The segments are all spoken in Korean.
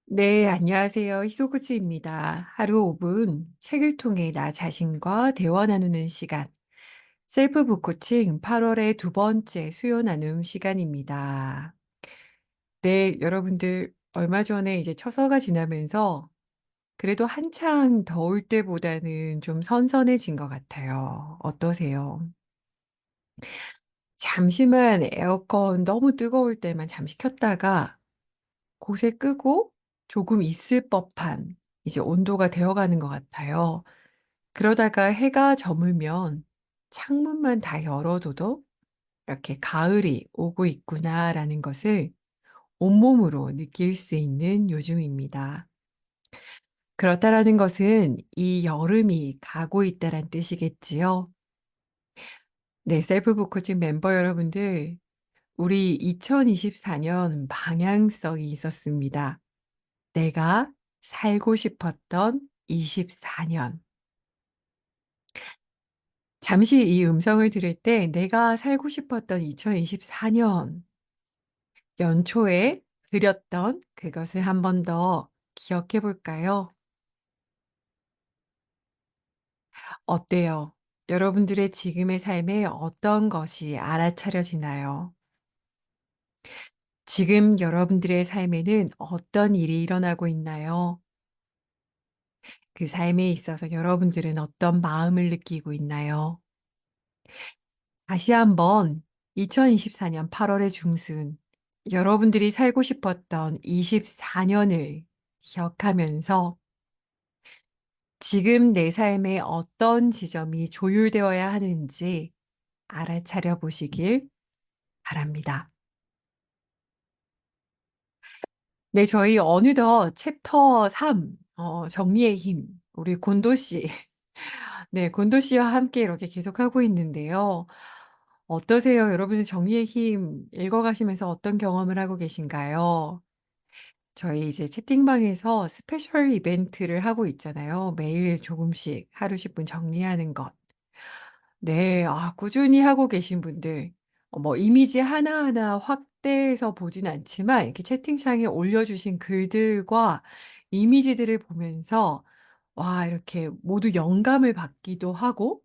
네, 안녕하세요. 히소구치입니다. 하루 5분 책을 통해 나 자신과 대화 나누는 시간. 셀프 북코칭 8월의 두 번째 수요 나눔 시간입니다. 네, 여러분들 얼마 전에 이제 처서가 지나면서 그래도 한창 더울 때보다는 좀 선선해진 것 같아요. 어떠세요? 잠시만 에어컨 너무 뜨거울 때만 잠시 켰다가 곳에 끄고 조금 있을 법한 이제 온도가 되어가는 것 같아요. 그러다가 해가 저물면 창문만 다 열어둬도 이렇게 '가을이 오고 있구나.'라는 것을 온몸으로 느낄 수 있는 요즘입니다. 그렇다라는 것은 '이 여름이 가고 있다.'란 뜻이겠지요. 네, 셀프 북코칭 멤버 여러분들, 우리 2024년 방향성이 있었습니다. 내가 살고 싶었던 24 년. 잠시 이 음성을 들을 때 내가 살고 싶었던 2024년 연초에 그렸던 그것을 한 번 더 기억해 볼까요? 어때요? 여러분들의 지금의 삶에 어떤 것이 알아차려지나요? 지금 여러분들의 삶에는 어떤 일이 일어나고 있나요? 그 삶에 있어서 여러분들은 어떤 마음을 느끼고 있나요? 다시 한번 2024년 8 월의 중순, 여러분들이 살고 싶었던 24 년을 기억하면서 지금 내 삶에 어떤 지점이 조율되어야 하는지 알아차려 보시길 바랍니다. 네, 저희 어느덧 챕터 3, 정리의 힘, 우리 곤도 씨. 네, 곤도 씨와 함께 이렇게 계속하고 있는데요. 어떠세요? 여러분은 정리의 힘 읽어가시면서 어떤 경험을 하고 계신가요? 저희 이제 채팅방에서 스페셜 이벤트를 하고 있잖아요. 매일 조금씩 하루 10분 정리하는 것. 네. 꾸준히 하고 계신 분들, 뭐 이미지 하나하나 확대해서 보진 않지만 이렇게 채팅창에 올려주신 글들과 이미지들을 보면서 와, 이렇게 모두 영감을 받기도 하고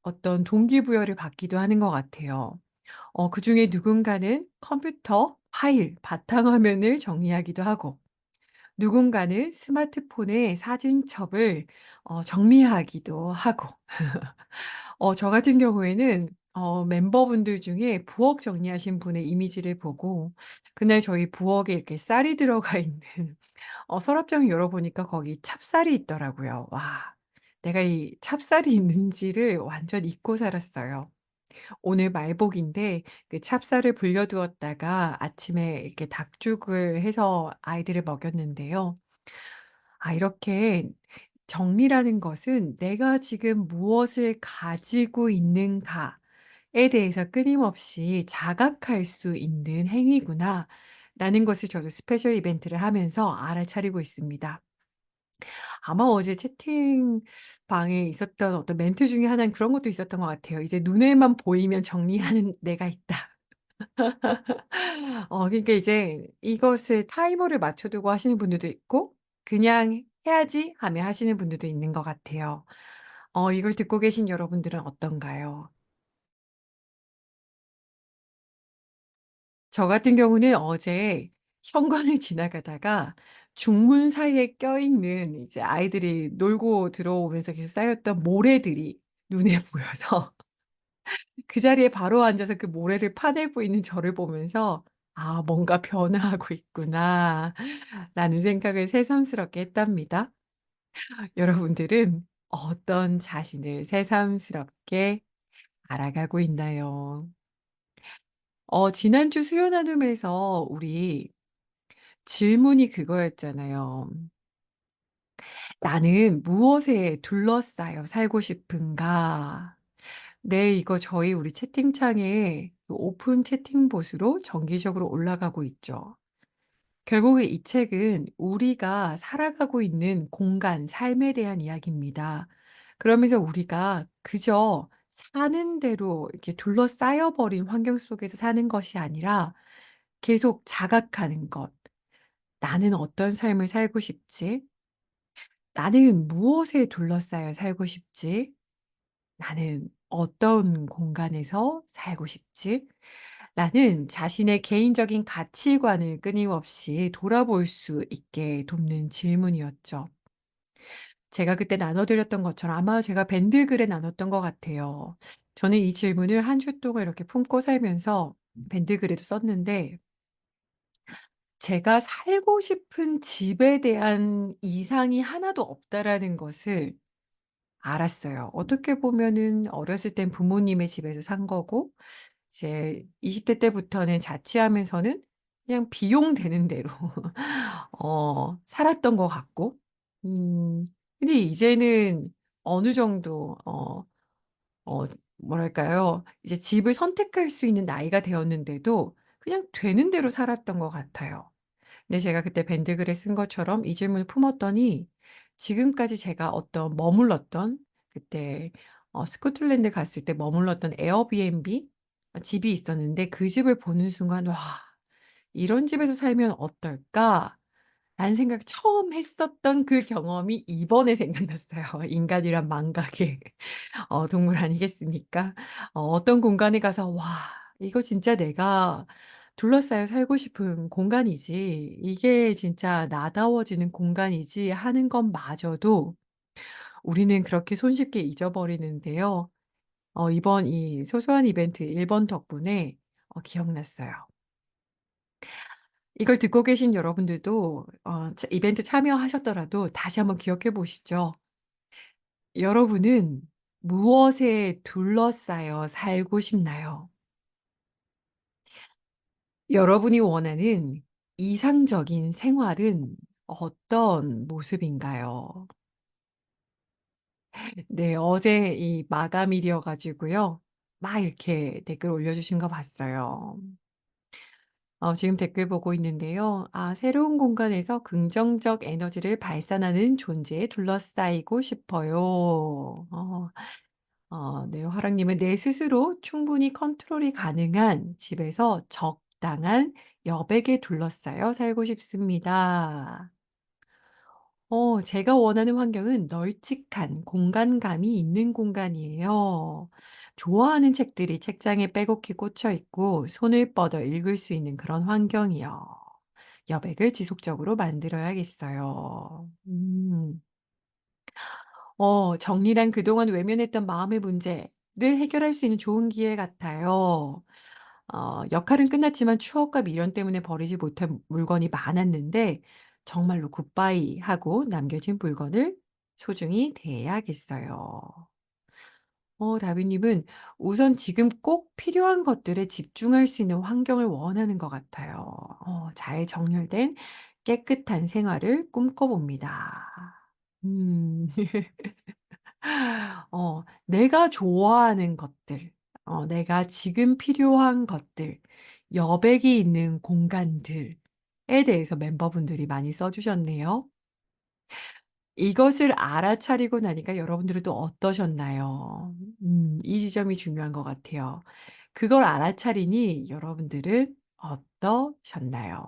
어떤 동기부여를 받기도 하는 것 같아요. 그중에 누군가는 컴퓨터 파일, 바탕화면을 정리하기도 하고 누군가는 스마트폰의 사진첩을 정리하기도 하고 저 같은 경우에는 멤버분들 중에 부엌 정리하신 분의 이미지를 보고 그날 저희 부엌에 이렇게 쌀이 들어가 있는 서랍장을 열어보니까 거기 찹쌀이 있더라고요. 와, 내가 이 찹쌀이 있는지를 완전 잊고 살았어요. 오늘 말복인데 그 찹쌀을 불려 두었다가 아침에 이렇게 닭죽을 해서 아이들을 먹였는데요. 이렇게 정리라는 것은 '내가 지금 무엇을 가지고 있는가.'에 대해서 끊임없이 자각할 수 있는 행위구나라는 것을 저도 스페셜 이벤트를 하면서 알아차리고 있습니다. 아마 어제 채팅방에 있었던 어떤 멘트 중에 하나는 그런 것도 있었던 것 같아요. "이제 눈에만 보이면 정리하는 내가 있다." 그러니까 이제 이것을 타이머를 맞춰 두고 하시는 분들도 있고 그냥 '해야지.' 하며 하시는 분들도 있는 것 같아요. 이걸 듣고 계신 여러분들은 어떤가요? 저 같은 경우는 어제 현관을 지나가다가 중문 사이에 껴있는 이제 아이들이 놀고 들어오면서 계속 쌓였던 모래들이 눈에 보여서 그 자리에 바로 앉아서 그 모래를 파내고 있는 저를 보면서 '아, 뭔가 변화하고 있구나.'라는 생각을 새삼스럽게 했답니다. 여러분들은 어떤 자신을 새삼스럽게 알아가고 있나요? 지난주 수요 나눔에서 우리 질문이 그거였잖아요. "나는 무엇에 둘러싸여 살고 싶은가?" 네, 이거 저희 우리 채팅창에 그 오픈 채팅봇으로 정기적으로 올라가고 있죠. 결국에 이 책은 우리가 살아가고 있는 공간, 삶에 대한 이야기입니다. 그러면서 우리가 그저 사는 대로 이렇게 둘러싸여 버린 환경 속에서 사는 것이 아니라 계속 자각하는 것. 나는 어떤 삶을 살고 싶지? 나는 무엇에 둘러싸여 살고 싶지? 나는 어떤 공간에서 살고 싶지? 나는 자신의 개인적인 가치관을 끊임없이 돌아볼 수 있게 돕는 질문이었죠. 제가 그때 나눠드렸던 것처럼 아마 제가 밴드글에 나눴던 것 같아요. 저는 이 질문을 한 주 동안 이렇게 품고 살면서 밴드글에도 썼는데, 제가 살고 싶은 집에 대한 이상이 하나도 없다라는 것을 알았어요. 어떻게 보면은 어렸을 땐 부모님의 집에서 산 거고, 이제 20대 때부터는 자취하면서는 그냥 비용 되는 대로 살았던 것 같고, 근데 이제는 어느 정도 어 뭐랄까요? 이제 집을 선택할 수 있는 나이가 되었는데도 그냥 되는 대로 살았던 것 같아요. 근데 제가 그때 밴드글에 쓴 것처럼 이 질문을 품었더니, 지금까지 제가 어떤 머물렀던, 그때 스코틀랜드 갔을 때 머물렀던 에어비앤비 집이 있었는데, 그 집을 보는 순간 '와, 이런 집에서 살면 어떨까?'라는 생각을 처음 했었던 그 경험이 이번에 생각났어요. 인간이란 망각의 동물 아니겠습니까? 어떤 공간에 가서 '와, 이거 진짜 내가 둘러싸여 살고 싶은 공간이지. 이게 진짜 나다워지는 공간이지.' 하는 것마저도 우리는 그렇게 손쉽게 잊어버리는데요. 이번 이 소소한 이벤트 1번 덕분에 기억났어요. 이걸 듣고 계신 여러분들도 이벤트 참여하셨더라도 다시 한번 기억해 보시죠. 여러분은 무엇에 둘러싸여 살고 싶나요? 여러분이 원하는 이상적인 생활은 어떤 모습인가요? 네, 어제 이 마감일이어 가지고요. 막 이렇게 댓글 올려주신 거 봤어요. 지금 댓글 보고 있는데요. 새로운 공간에서 긍정적 에너지를 발산하는 존재에 둘러싸이고 싶어요. 네, 화랑님은 내 스스로 충분히 컨트롤이 가능한 집에서 적당한 여백에 둘러싸여 살고 싶습니다. 제가 원하는 환경은 널찍한 공간감이 있는 공간이에요. 좋아하는 책들이 책장에 빼곡히 꽂혀 있고 손을 뻗어 읽을 수 있는 그런 환경이요. 여백을 지속적으로 만들어야겠어요. 정리란 그동안 외면했던 마음의 문제를 해결할 수 있는 좋은 기회 같아요. 역할은 끝났지만 추억과 미련 때문에 버리지 못한 물건이 많았는데, 정말로 굿바이 하고 남겨진 물건을 소중히 대해야겠어요. 다비님은 우선 지금 꼭 필요한 것들에 집중할 수 있는 환경을 원하는 것 같아요. 잘 정렬된 깨끗한 생활을 꿈꿔봅니다. 음. 내가 좋아하는 것들, 내가 지금 필요한 것들, 여백이 있는 공간들에 대해서 멤버분들이 많이 써 주셨네요. 이것을 알아차리고 나니까 여러분들은 또 어떠셨나요? 이 지점이 중요한 것 같아요. 그걸 알아차리니 여러분들은 어떠셨나요?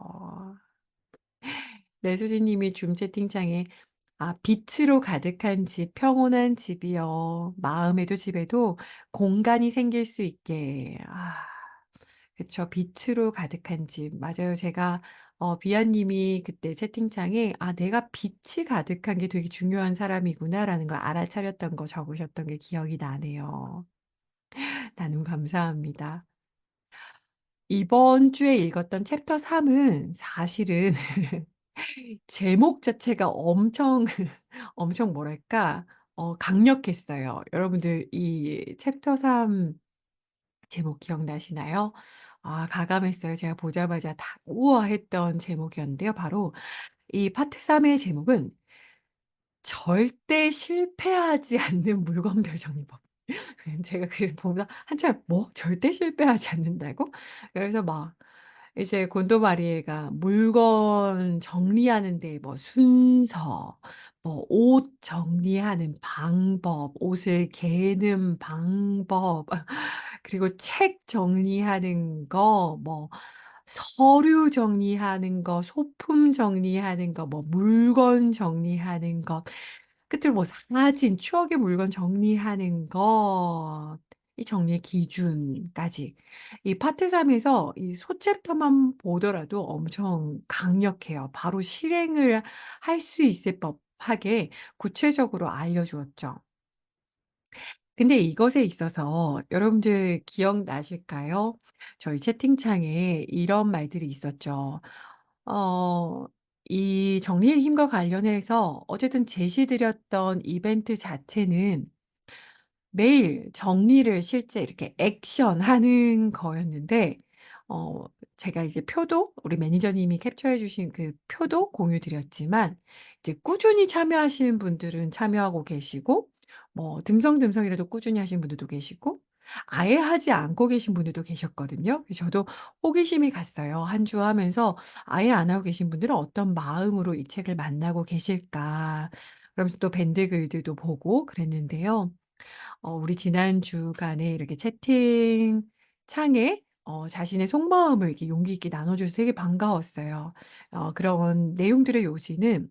네, 수지 님이 줌 채팅창에 빛으로 가득한 집, 평온한 집이요. 마음에도 집에도 공간이 생길 수 있게. 그쵸. 빛으로 가득한 집. 맞아요. 제가 비아 님이 그때 채팅창에 '아, 내가 빛이 가득한 게 되게 중요한 사람이구나.'라는 걸 알아차렸던 거 적으셨던 게 기억이 나네요. 나눔 감사합니다. 이번 주에 읽었던 챕터 3은 사실은 제목 자체가 엄청 엄청 뭐랄까 강력했어요. 여러분들 이 챕터 3 제목 기억나시나요? 가감했어요. 제가 보자마자 다 우와 했던 제목이었는데요. 바로 이 파트 3의 제목은 절대 실패하지 않는 물건별 정리법. 제가 그 보면서 한참 '뭐? 절대 실패하지 않는다고?' 그래서 막 이제 곤도 마리에가 물건 정리하는 데 뭐 순서, 뭐 옷 정리하는 방법, 옷을 개는 방법, 그리고 책 정리하는 거, 뭐 서류 정리하는 거, 소품 정리하는 거, 뭐 물건 정리하는 것, 끝으로 뭐 사진, 추억의 물건 정리하는 것, 이 정리의 기준까지. 이 파트 3 에서 이 소챕터만 보더라도 엄청 강력해요. 바로 실행을 할 수 있을 법하게 구체적으로 알려주었죠. 근데 이것에 있어서 여러분들 기억나실까요? 저희 채팅창에 이런 말들이 있었죠. 어 이 정리의 힘과 관련해서 어쨌든 제시 드렸던 이벤트 자체는 매일 정리를 실제 이렇게 액션하는 거였는데 어 제가 이제 표도 우리 매니저님이 캡처해 주신 그 표도 공유 드렸지만 이제 꾸준히 참여하시는 분들은 참여하고 계시고 뭐 듬성듬성이라도 꾸준히 하시는 분들도 계시고 아예 하지 않고 계신 분들도 계셨거든요. 그래서 저도 호기심이 갔어요. 한 주 하면서 아예 안 하고 계신 분들은 어떤 마음으로 이 책을 만나고 계실까. 그러면서 또 밴드 글들도 보고 그랬는데요. 우리 지난 주간에 이렇게 채팅창에 자신의 속마음을 이렇게 용기 있게 나눠 줘서 되게 반가웠어요. 그런 내용들의 요지는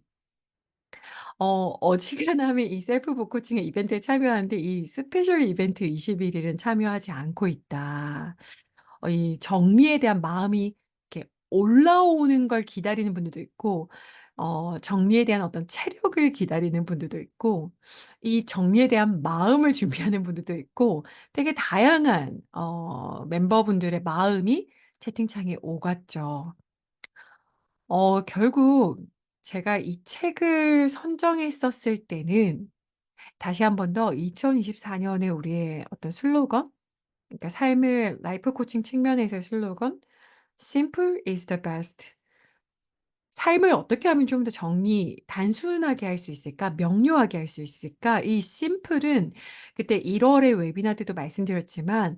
어지간하면 이 셀프 북 코칭의 이벤트에 참여하는데 이 스페셜 이벤트 20일 일은 참여하지 않고 있다. 이 정리에 대한 마음이 이렇게 올라오는 걸 기다리는 분들도 있고 정리에 대한 어떤 체력을 기다리는 분들도 있고 이 정리에 대한 마음을 준비하는 분들도 있고 되게 다양한 멤버분들의 마음이 채팅창에 오갔죠. 결국 제가 이 책을 선정했었을 때는 다시 한 번 더 2024 년에 우리의 어떤 슬로건, 그러니까 삶을 라이프 코칭 측면에서의 슬로건 "Simple is the best." 삶을 어떻게 하면 좀 더 단순하게 할 수 있을까? 명료하게 할 수 있을까? 이 심플은 그때 1 월에 웨비나 때도 말씀드렸지만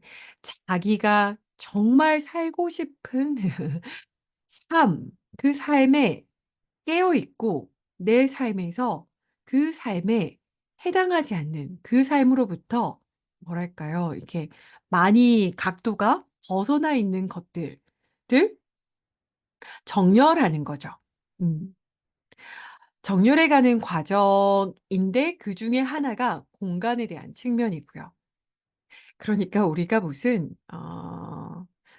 자기가 정말 살고 싶은 삶, 그 삶에 깨어 있고 내 삶에서 그 삶에 해당하지 않는 그 삶으로부터 뭐랄까요? 이렇게 많이 각도가 벗어나 있는 것들을 정렬하는 거죠. 음. 정렬해 가는 과정인데 그중에 하나가 공간에 대한 측면이고요. 그러니까 우리가 무슨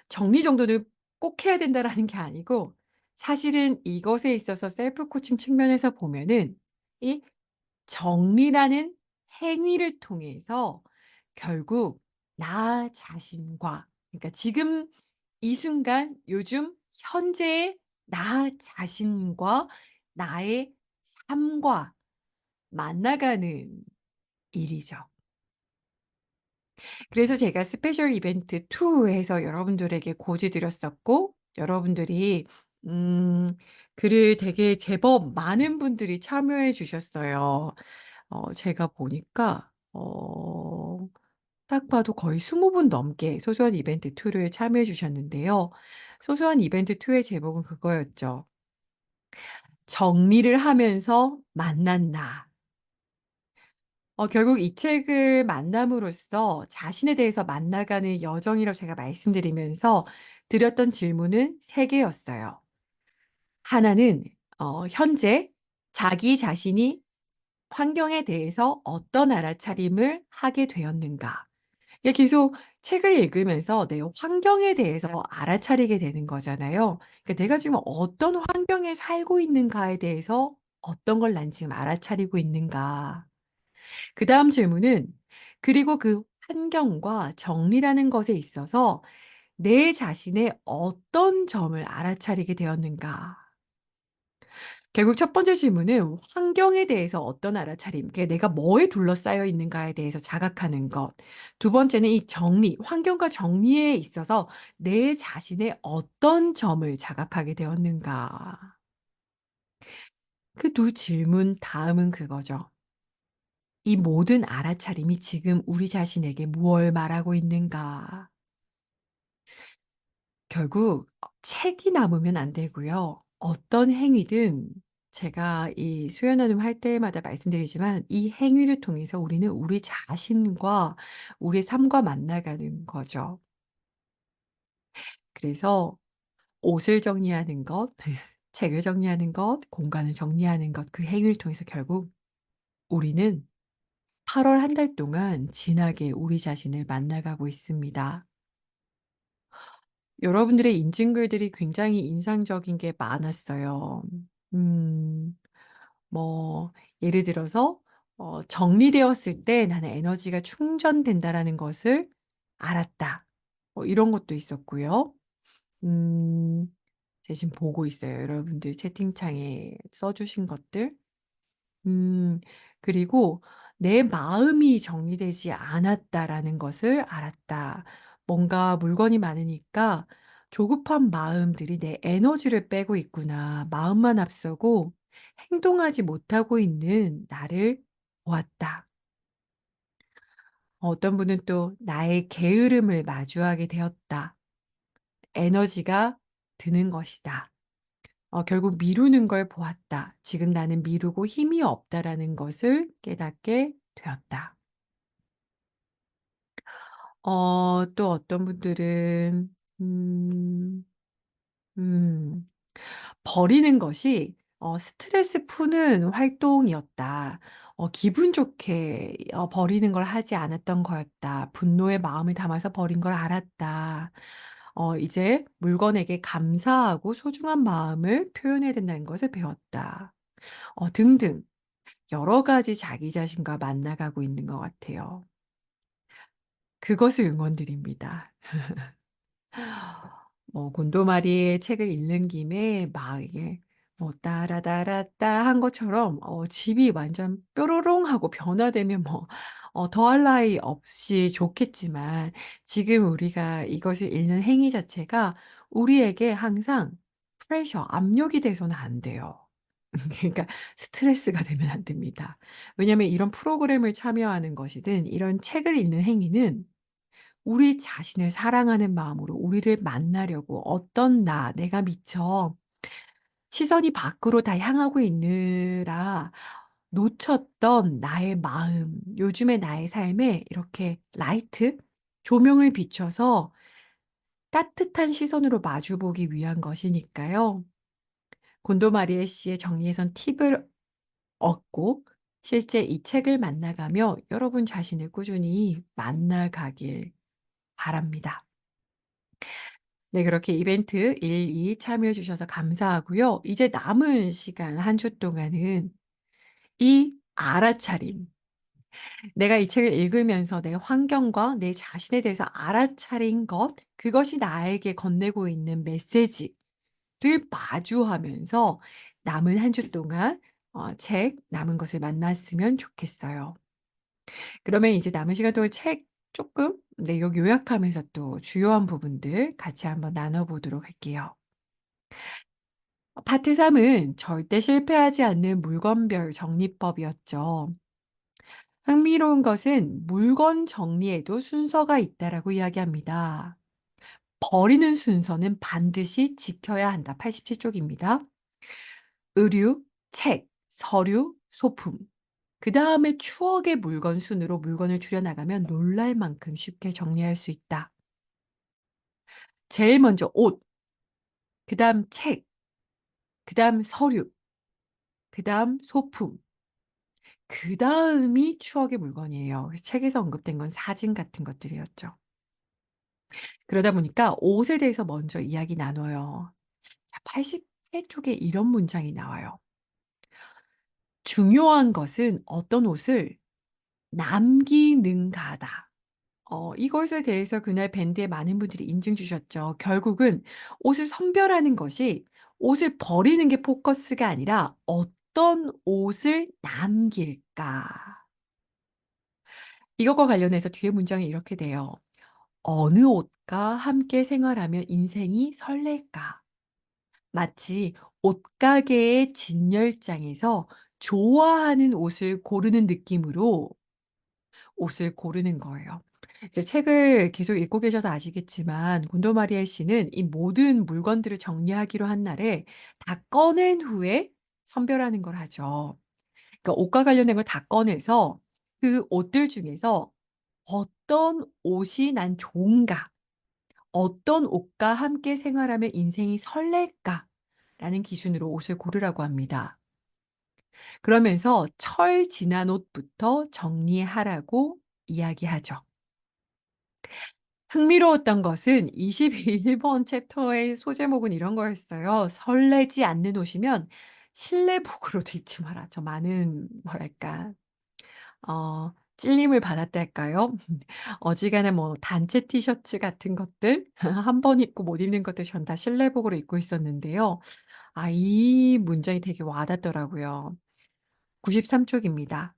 정리 정돈을 꼭 해야 된다라는 게 아니고 사실은 이것에 있어서 셀프 코칭 측면에서 보면은 이 정리라는 행위를 통해서 결국 나 자신과 그러니까 지금 이 순간 요즘 현재의 나 자신과 나의 삶과 만나가는 일이죠. 그래서 제가 스페셜 이벤트 2 해서 여러분들에게 고지 드렸었고 여러분들이 음 글을 되게 제법 많은 분들이 참여해 주셨어요. 제가 보니까 딱 봐도 거의 20분 넘게 소소한 이벤트 2를 참여해 주셨는데요. 소소한 이벤트 2의 제목은 그거였죠. "정리를 하면서 만난 나." 결국 이 책을 만남으로써 자신에 대해서 만나가는 여정이라고 제가 말씀드리면서 드렸던 질문은 3 개였어요. 하나는 현재 자기 자신이 환경에 대해서 어떤 알아차림을 하게 되었는가. 이게 계속 책을 읽으면서 내 환경에 대해서 알아차리게 되는 거잖아요. 그러니까 내가 지금 어떤 환경에 살고 있는가에 대해서 어떤 걸 난 지금 알아차리고 있는가. 그다음 질문은 그리고 그 환경과 정리라는 것에 있어서 내 자신의 어떤 점을 알아차리게 되었는가. 결국 첫 번째 질문은 환경에 대해서 어떤 알아차림, 그게 내가 뭐에 둘러싸여 있는가에 대해서 자각하는 것. 두 번째는 이 정리, 환경과 정리에 있어서 내 자신의 어떤 점을 자각하게 되었는가. 그 두 질문 다음은 그거죠. 이 모든 알아차림이 지금 우리 자신에게 무엇을 말하고 있는가. 결국 책이 남으면 안 되고요. 어떤 행위든 제가 이 수요 나눔 할 때마다 말씀드리지만 이 행위를 통해서 우리는 우리 자신과 우리의 삶과 만나가는 거죠. 그래서 옷을 정리하는 것, 책을 정리하는 것, 공간을 정리하는 것, 그 행위를 통해서 결국 우리는 8월 한 달 동안 진하게 우리 자신을 만나가고 있습니다. 여러분들의 인증글들이 굉장히 인상적인 게 많았어요. 음. 뭐 예를 들어서 "정리되었을 때 나는 에너지가 충전된다."라는 것을 알았다. 이런 것도 있었고요. 음. 제가 지금 보고 있어요. 여러분들 채팅창에 써 주신 것들. 음. 그리고 '내 마음이 정리되지 않았다.'라는 것을 알았다. 뭔가 물건이 많으니까 '조급한 마음들이 내 에너지를 빼고 있구나. 마음만 앞서고 행동하지 못하고 있는 나를 보았다.' 어떤 분은 또 '나의 게으름을 마주하게 되었다. 에너지가 드는 것이다.' 결국 '미루는 걸 보았다. 지금 나는 미루고 힘이 없다.'라는 것을 깨닫게 되었다. 또 어떤 분들은 음 음 버리는 것이 스트레스 푸는 활동이었다. 기분 좋게 버리는 걸 하지 않았던 거였다. 분노의 마음을 담아서 버린 걸 알았다. 이제 물건에게 감사하고 소중한 마음을 표현해야 된다는 것을 배웠다. 등등 여러 가지 자기 자신과 만나가고 있는 것 같아요. 그것을 응원드립니다. 곤도마리의 책을 읽는 김에 막 이게 따라다라따 한 것처럼 집이 완전 뾰로롱 하고 변화되면 더할 나위 없이 좋겠지만 지금 우리가 이것을 읽는 행위 자체가 우리에게 항상 프레셔, 압력이 돼서는 안 돼요. 그러니까 스트레스가 되면 안 됩니다. 왜냐하면 이런 프로그램을 참여하는 것이든 이런 책을 읽는 행위는 우리 자신을 사랑하는 마음으로 우리를 만나려고 어떤 내가 미처 시선이 밖으로 다 향하고 있느라 놓쳤던 나의 마음, 요즘의 나의 삶에 이렇게 라이트, 조명을 비춰서 따뜻한 시선으로 마주 보기 위한 것이니까요. 곤도마리에 씨의 정리해선 팁을 얻고 실제 이 책을 만나가며 여러분 자신을 꾸준히 만나가길 바랍니다. 네, 그렇게 이벤트 1, 2 참여해 주셔서 감사하고요. 이제 남은 시간 한 주 동안은 이 알아차림, 내가 이 책을 읽으면서 내 환경과 내 자신에 대해서 알아차린 것, 그것이 나에게 건네고 있는 메시지를 마주하면서 남은 한 주 동안 책 남은 것을 만났으면 좋겠어요. 그러면 이제 남은 시간 동안 책 조금 네 요약하면서 또 주요한 부분들 같이 한번 나눠 보도록 할게요. 파트 3은 절대 실패하지 않는 물건별 정리법이었죠. 흥미로운 것은 물건 정리에도 순서가 있다라고 이야기합니다. 버리는 순서는 반드시 지켜야 한다. 87쪽입니다. 의류, 책, 서류, 소품. 그다음에 추억의 물건 순으로 물건을 줄여나가면 놀랄 만큼 쉽게 정리할 수 있다. 제일 먼저 옷, 그다음 책, 그다음 서류, 그다음 소품, 그다음이 추억의 물건이에요. 그래서 책에서 언급된 건 사진 같은 것들이었죠. 그러다 보니까 옷에 대해서 먼저 이야기 나눠요. 자, 80회 쪽에 이런 문장이 나와요. "중요한 것은 어떤 옷을 남기는가다." 이것에 대해서 그날 밴드에 많은 분들이 인증 주셨죠. 결국은 옷을 선별하는 것이 옷을 버리는 게 포커스가 아니라 '어떤 옷을 남길까.' 이것과 관련해서 뒤에 문장이 이렇게 돼요. "어느 옷과 함께 생활하면 인생이 설렐까?" 마치 옷가게의 진열장에서 좋아하는 옷을 고르는 느낌으로 옷을 고르는 거예요. 이제 책을 계속 읽고 계셔서 아시겠지만 곤도마리아 씨는 이 모든 물건들을 정리하기로 한 날에 다 꺼낸 후에 선별하는 걸 하죠. 그러니까 옷과 관련된 걸 다 꺼내서 그 옷들 중에서 '어떤 옷이 난 좋은가? '어떤 옷과 함께 생활하면 인생이 설렐까?'라는 기준으로 옷을 고르라고 합니다. 그러면서 철 지난 옷부터 정리하라고 이야기하죠. 흥미로웠던 것은 21번 챕터의 소제목은 이런 거였어요. "설레지 않는 옷이면 실내복으로도 입지 마라." 저 많은 뭐랄까 찔림을 받았달까요? 어지간한 뭐 단체 티셔츠 같은 것들 한 번 입고 못 입는 것들 전 다 실내복으로 입고 있었는데요. 이 문장이 되게 와 닿더라고요. 93 쪽입니다.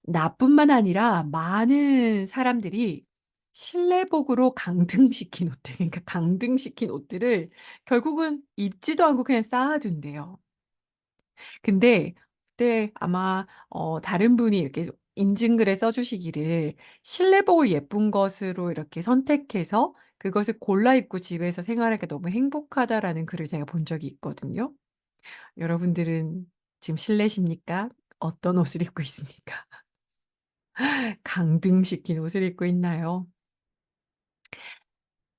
나뿐만 아니라 많은 사람들이 실내복으로 강등시킨 옷들, 그러니까 강등시킨 옷들을 결국은 입지도 않고 그냥 쌓아 둔대요. 근데 그때 아마 다른 분이 이렇게 인증글에 써 주시기를 "실내복을 예쁜 것으로 이렇게 선택해서 그것을 골라 입고 집에서 생활하기가 너무 행복하다."라는 글을 제가 본 적이 있거든요. 여러분들은 지금 실내십니까? 어떤 옷을 입고 있습니까? 강등시킨 옷을 입고 있나요?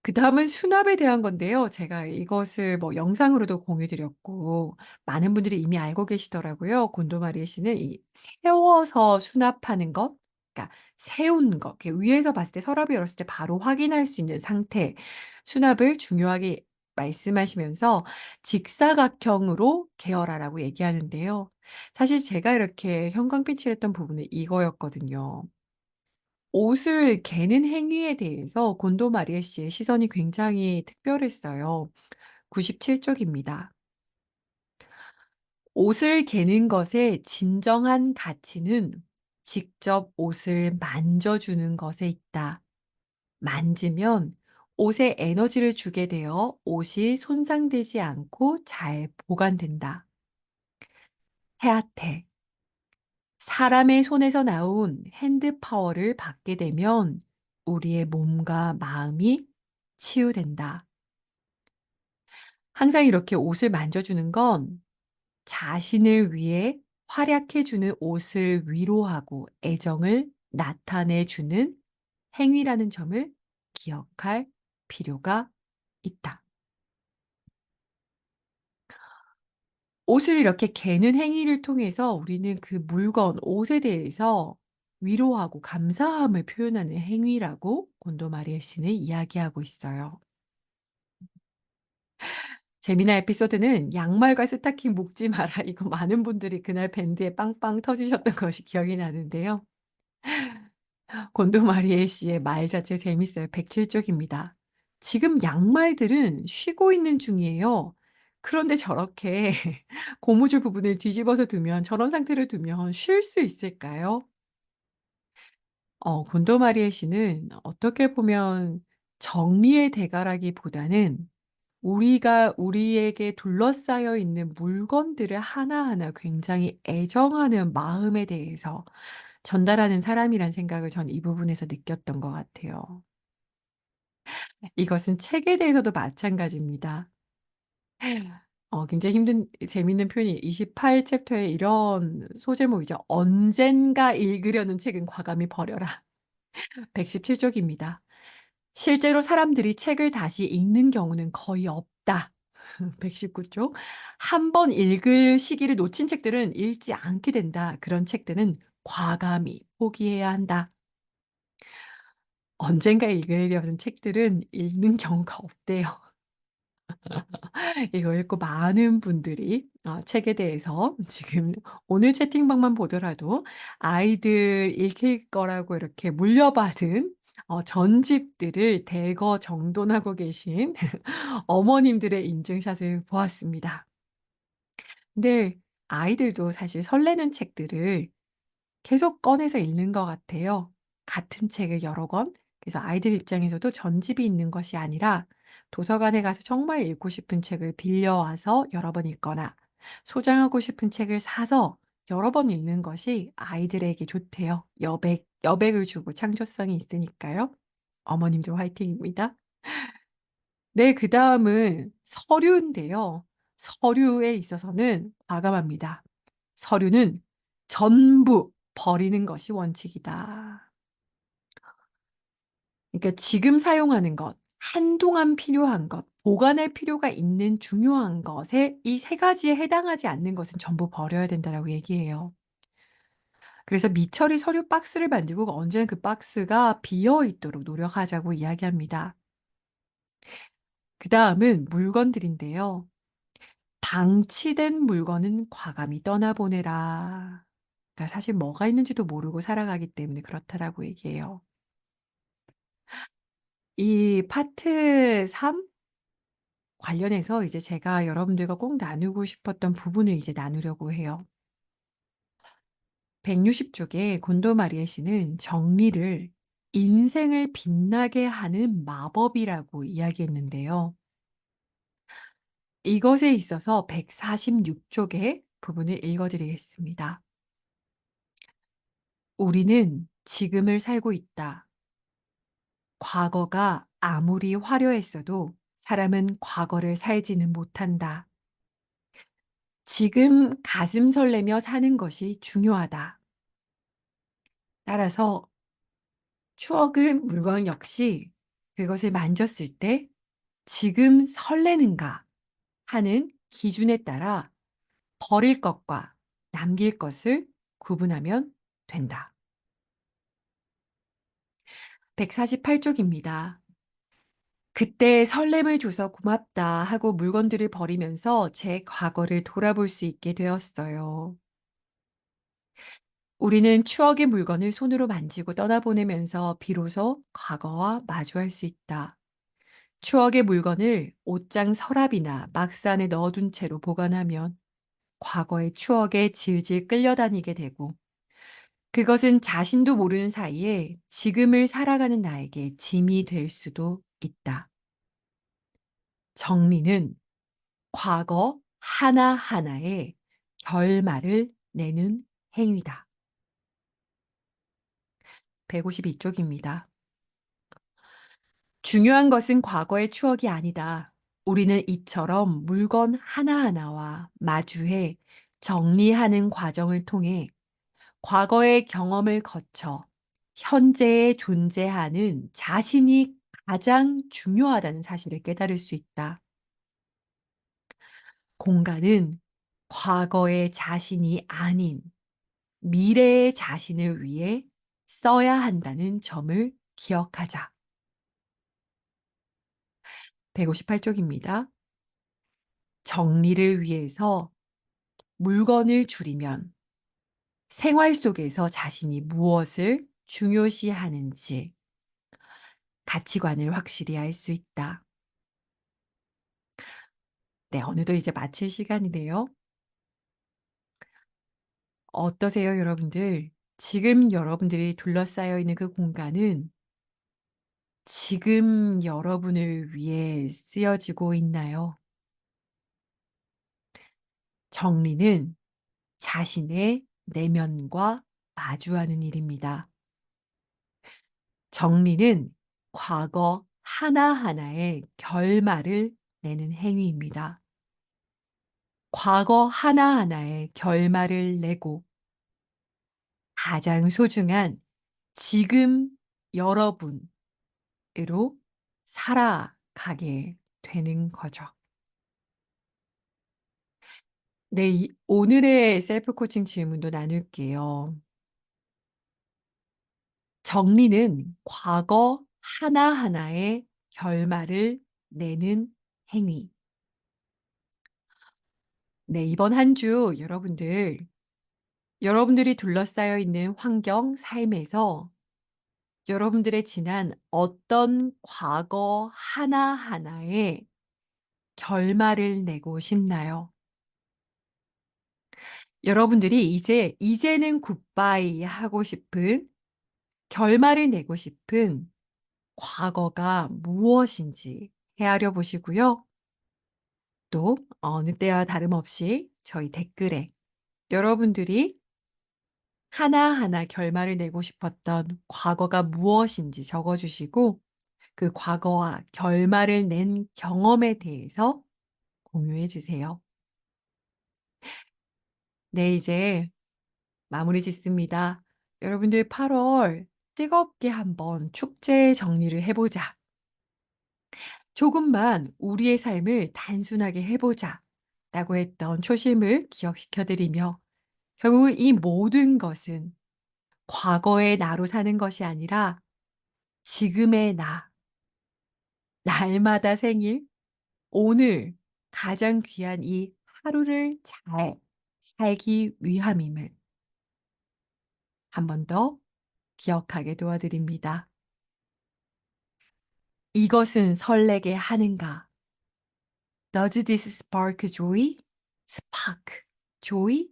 그다음은 수납에 대한 건데요. 제가 이것을 뭐 영상으로도 공유 드렸고 많은 분들이 이미 알고 계시더라고요. 곤도마리에 씨는 이 세워서 수납하는 것, 그러니까 세운 것, 이렇게 위에서 봤을 때 서랍을 열었을 때 바로 확인할 수 있는 상태, 수납을 중요하게 말씀하시면서 직사각형으로 계열하라고 얘기하는데요. 사실 제가 이렇게 형광빛칠했던 부분은 이거였거든요. 옷을 개는 행위에 대해서 곤도 마리에 씨의 시선이 굉장히 특별했어요. 97 쪽입니다. 옷을 개는 것의 진정한 가치는 직접 옷을 만져주는 것에 있다. 만지면 옷에 에너지를 주게 되어 옷이 손상되지 않고 잘 보관된다. 해아태. 사람의 손에서 나온 핸드 파워를 받게 되면 우리의 몸과 마음이 치유된다. 항상 이렇게 옷을 만져주는 건 자신을 위해 활약해주는 옷을 위로하고 애정을 나타내주는 행위라는 점을 기억할 필요가 있다. 옷을 이렇게 개는 행위를 통해서 우리는 그 물건, 옷에 대해서 위로하고 감사함을 표현하는 행위라고 곤도 마리에 씨는 이야기하고 있어요. 재미난 에피소드는 "양말과 스타킹 묶지 마라." 이거 많은 분들이 그날 밴드에 빵빵 터지셨던 것이 기억이 나는데요. 곤도 마리에 씨의 말 자체 재밌어요. 107 쪽입니다. "지금 양말들은 쉬고 있는 중이에요. 그런데 저렇게 고무줄 부분을 뒤집어서 두면 저런 상태로 두면 쉴 수 있을까요?" 곤도 마리에 씨는 어떻게 보면 정리의 대가라기보다는 우리가 우리에게 둘러싸여 있는 물건들을 하나하나 굉장히 애정하는 마음에 대해서 전달하는 사람이란 생각을 전 이 부분에서 느꼈던 것 같아요. 이것은 책에 대해서도 마찬가지입니다. 굉장히 재밌는 표현이 28 챕터에 이런 소제목이죠. "언젠가 읽으려는 책은 과감히 버려라." 117 쪽입니다. "실제로 사람들이 책을 다시 읽는 경우는 거의 없다." 119 쪽. "한 번 읽을 시기를 놓친 책들은 읽지 않게 된다. 그런 책들은 과감히 포기해야 한다." 언젠가 읽으려는 책들은 읽는 경우가 없대요. 이거 읽고 많은 분들이 책에 대해서 지금 오늘 채팅방만 보더라도 아이들 읽힐 거라고 이렇게 물려받은 전집들을 대거 정돈하고 계신 어머님들의 인증샷을 보았습니다. 근데 아이들도 사실 설레는 책들을 계속 꺼내서 읽는 것 같아요. 같은 책을 여러 권. 그래서 아이들 입장에서도 전집이 있는 것이 아니라 도서관에 가서 정말 읽고 싶은 책을 빌려와서 여러 번 읽거나 소장하고 싶은 책을 사서 여러 번 읽는 것이 아이들에게 좋대요. 여백을 주고 창조성이 있으니까요. 어머님들 화이팅입니다. 네, 그다음은 서류인데요. 서류에 있어서는 과감합니다. "서류는 전부 버리는 것이 원칙이다." 그러니까 지금 사용하는 것, 한동안 필요한 것, 보관할 필요가 있는 중요한 것에 이 세 가지에 해당하지 않는 것은 전부 버려야 된다라고 얘기해요. 그래서 미처리 서류 박스를 만들고 언제나 그 박스가 비어 있도록 노력하자고 이야기합니다. 그다음은 물건들인데요. 방치된 물건은 과감히 떠나보내라. 그러니까 사실 뭐가 있는지도 모르고 살아가기 때문에 그렇다라고 얘기해요. 이 파트 3 관련해서 이제 제가 여러분들과 꼭 나누고 싶었던 부분을 이제 나누려고 해요. 160 쪽에 곤도 마리에 씨는 정리를 인생을 빛나게 하는 마법이라고 이야기했는데요. 이것에 있어서 146 쪽의 부분을 읽어 드리겠습니다. "우리는 지금을 살고 있다. 과거가 아무리 화려했어도 사람은 과거를 살지는 못한다. 지금 가슴 설레며 사는 것이 중요하다. 따라서 추억은 물건 역시 그것을 만졌을 때 '지금 설레는가.' 하는 기준에 따라 버릴 것과 남길 것을 구분하면 된다." 148 쪽입니다. "그때 설렘을 줘서 고맙다." 하고 물건들을 버리면서 제 과거를 돌아볼 수 있게 되었어요. 우리는 추억의 물건을 손으로 만지고 떠나보내면서 비로소 과거와 마주할 수 있다. 추억의 물건을 옷장 서랍이나 막스 안에 넣어둔 채로 보관하면 과거의 추억에 질질 끌려다니게 되고, 그것은 자신도 모르는 사이에 지금을 살아가는 나에게 짐이 될 수도 있다. 정리는 과거 하나하나에 결말을 내는 행위다. 152 쪽입니다. 중요한 것은 과거의 추억이 아니다. 우리는 이처럼 물건 하나하나와 마주해 정리하는 과정을 통해 과거의 경험을 거쳐 현재에 존재하는 자신이 가장 중요하다는 사실을 깨달을 수 있다. 공간은 과거의 자신이 아닌 미래의 자신을 위해 써야 한다는 점을 기억하자. 158 쪽입니다. 정리를 위해서 물건을 줄이면 생활 속에서 자신이 무엇을 중요시하는지 가치관을 확실히 알 수 있다. 네, 어느덧 이제 마칠 시간이네요. 어떠세요, 여러분들? 지금 여러분들이 둘러싸여 있는 그 공간은 지금 여러분을 위해 쓰여지고 있나요? 정리는 자신의 내면과 마주하는 일입니다. 정리는 과거 하나하나의 결말을 내는 행위입니다. 과거 하나하나의 결말을 내고 가장 소중한 지금 여러분으로 살아가게 되는 거죠. 네, 오늘의 셀프 코칭 질문도 나눌게요. 정리는 과거 하나하나의 결말을 내는 행위. 네, 이번 한 주 여러분들이 둘러싸여 있는 환경, 삶에서 여러분들의 지난 어떤 과거 하나하나에 결말을 내고 싶나요? 여러분들이 이제는 굿바이 하고 싶은, 결말을 내고 싶은 과거가 무엇인지 헤아려 보시고요. 또 어느 때와 다름없이 저희 댓글에 여러분들이 하나하나 결말을 내고 싶었던 과거가 무엇인지 적어 주시고, 그 과거와 결말을 낸 경험에 대해서 공유해 주세요. 네, 이제 마무리 짓습니다. 여러분들 8월 뜨겁게 한번 축제 정리를 해 보자. 조금만 우리의 삶을 단순하게 해보자 라고 했던 초심을 기억시켜 드리며 결국 이 모든 것은 과거의 나로 사는 것이 아니라 지금의 나, 날마다 생일, 오늘 가장 귀한 이 하루를 잘 살기 위함임을 한 번 더 기억하게 도와드립니다. 이것은 설레게 하는가? Does this spark joy? Spark joy?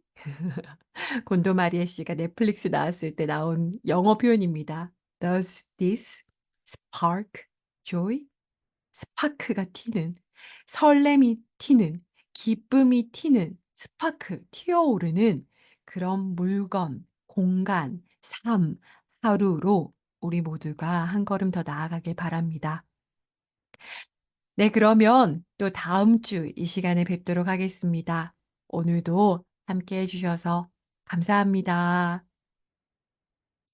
곤도 마리아 씨가 넷플릭스 나왔을 때 나온 영어 표현입니다. Does this spark joy? 스파크가 튀는, 설렘이 튀는, 기쁨이 튀는, 스파크, 튀어오르는 그런 물건, 공간, 삶, 하루로 우리 모두가 한 걸음 더 나아가길 바랍니다. 네, 그러면 또 다음 주 이 시간에 뵙도록 하겠습니다. 오늘도 함께 해 주셔서 감사합니다.